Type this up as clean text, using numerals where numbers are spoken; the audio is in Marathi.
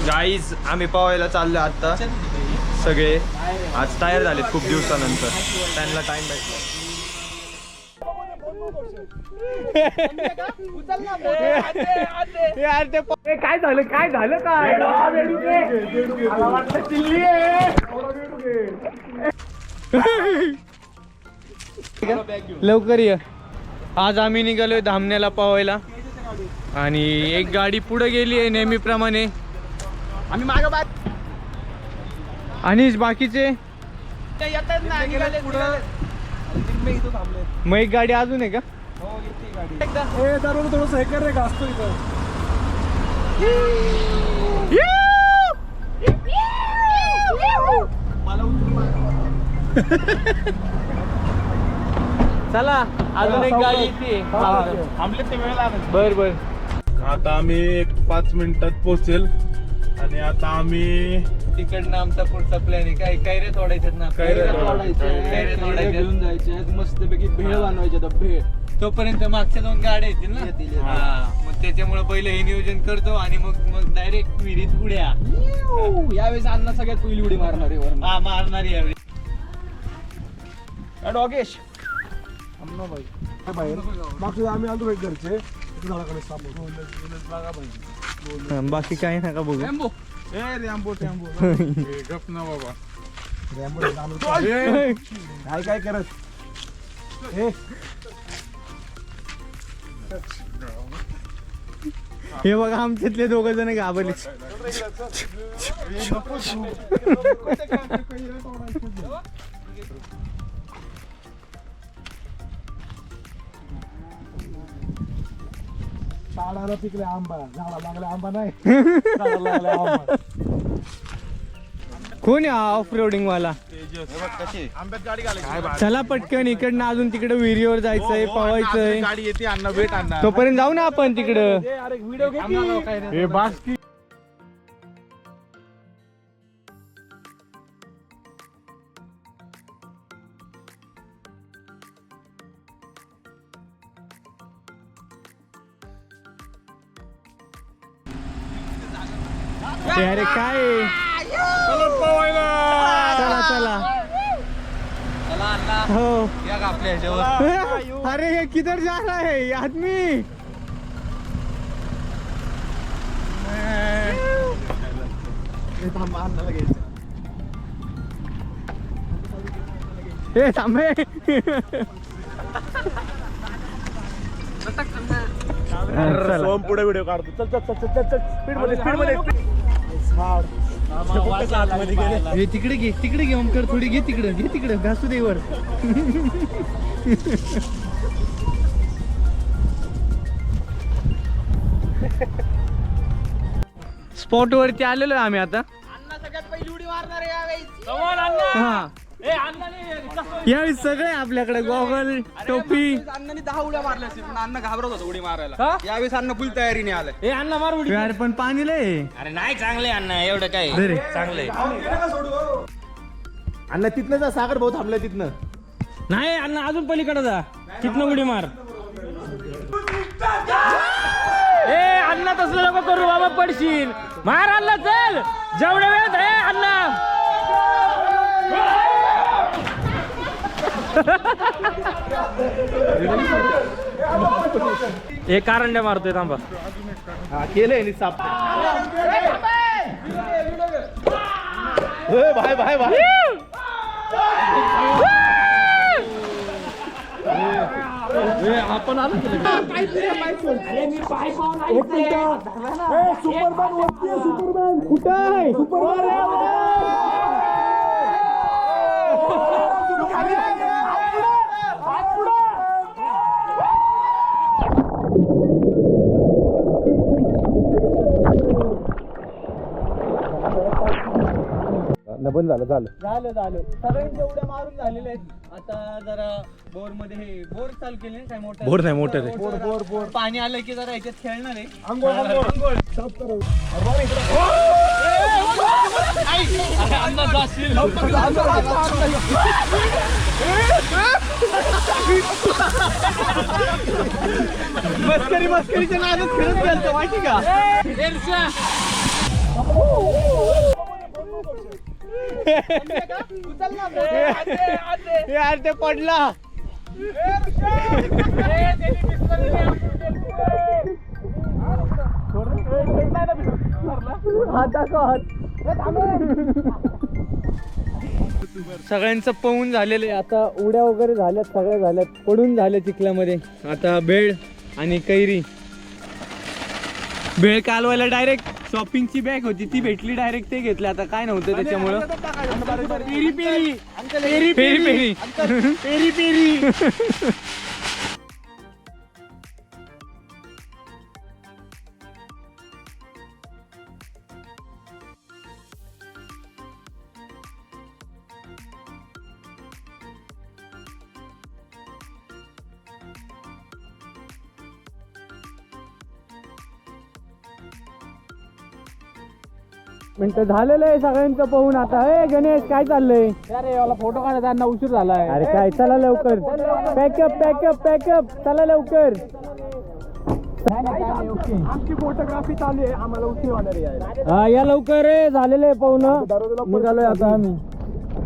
गाईज आम्ही पवायला चाललो आता सगळे. आज तयार झाले खूप दिवसानंतर, त्यांना टाइम भेटला. काय झालं काय झालं काय लवकर ये. आज आम्ही निघालोय धामण्याला पवायला आणि एक गाडी पुढे गेली आहे नेहमीप्रमाणे, आम्ही मागं बाद आणि बाकीचे मग एक गाडी अजून आहे का? थोडस हे कर रे का असतो इथं. चला अजून एक गाडी येते. थांबले ते वेळ लागेल. बर बर. आता आम्ही एक 5 मिनिटात पोहोचेल आणि आता आम्ही तिकडनं आमचा पुढचा प्लॅन आहे. काय काय रे तोडायच्यात ना, कैऱ्या घेऊन जायचे मस्तपैकी भेळ बनवायचे तर भेळ. तोपर्यंत मागच्या 2 गाड्या येतील ना. हा, मग त्याच्यामुळे पहिलं हे नियोजन करतो आणि मग डायरेक्ट विहिरीत उड्या. यावेळेस अण्णा सगळ्यात पहिली उडी मारणार आहे वर. हा मारणार यावेळी. डॉगेश अण्णा भाई बाहेर मागच्या आम्ही आलो एक घरचे झाडाकडे सापडलो. बाकी काय नका बघू. रॅम्बो गप ना बाबा. काय करत हे बघा आमच्यातले 2 जण घाबरले. झाडाला पिकले आंबा, झाडा लागला आंबा नाही. झाडाला लागला आंबा. कोण आहे ऑफ रोडिंग वाला? आंब्यात गाडी घालायची. चला पटकन इकडनं अजून तिकडे विहिरीवर जायचंय, पवायचंय. गाडी येते अण्णा भेट अण्णा. तोपर्यंत जाऊ ना आपण तिकडं. अरे व्हिडिओ घे. हे बास की अरे काय चला चला हो. अरे हे किधर जा रहा है ये आदमी? हे थांबे. सोम पुढे व्हिडिओ काढतो. चल चल चल चल चल स्पीड मध्ये हे तिकडे घे ओमकर, थोडी घे तिकडे घासू दे वर. स्पॉट वरती आलेलो आहे आम्ही आता. सगळ्यात पहिली उडी मारणार आहे यावेळेस. हा यावेळी सगळे आपल्याकडे गॉगल टोपी. अण्णांनी 10 उड्या मारल्या असतील पण अण्णा घाबरत होता उडी मारायला. यावेळेस अण्णा फुल तयारीने आलाय. अण्णा मार उडी. यार पण पाणी लय. अरे नाही चांगले अण्णा, एवढं काय अरे चांगले. अण्णा तिथनं जा, सागर भाऊ थांबलाय तिथनं. नाही अण्णा अजून पलीकडे जा, तिथनं उडी मार. ए अण्णा तसलं नको करू बाबा, पडशील. मार अण्णा, चल जेवढ्या वेळात आहे अण्णा. एक कारंड्या मारतोय थांबा. केलंय साप. भाई भाई भाई आपण आलो सुपरमॅन वरती आहे. सुपरमॅन कुठं आहे? सुपरमॅन बंद झालं सगळ्यांचे उड्या मारून झालेले आहेत. आता जरा बोर मध्ये हे बोर चालू केले काय मोठं? बोर नाही, मोठं रे. बोर पाणी आलं की जरा याच्यात खेळणार आहे. अंघोळ मस्करीच्या नादात खेळत गेलतो माहिती का? यार ते पडला. सगळ्यांचं पळून झालेलं आहे आता. उड्या वगैरे झाल्यात, सगळ्या झाल्यात, पडून झाल्या चिखल्यामध्ये. आता भेळ आणि कैरी. भेळ कालवायला डायरेक्ट शॉपिंगची बॅग होती ती भेटली, डायरेक्ट ते घेतलं. आता काय नव्हतं त्याच्यामुळं. पेरी पेरी पेरी पेरी पेरी पेरी. मिनिटं झालेलं आहे सगळ्यांचं पाहून. आता हे गणेश काय चाललंय? अरे मला फोटो काढायला उशीर झालाय. अरे काय, चला लवकर. पॅकअप पॅकअप पॅकअप, चला लवकर. आमची फोटोग्राफी चालू आहे, आम्हाला उशीर होणार आहे. हा या लवकर, झालेलं आहे पाहून. निघालोय आता आम्ही.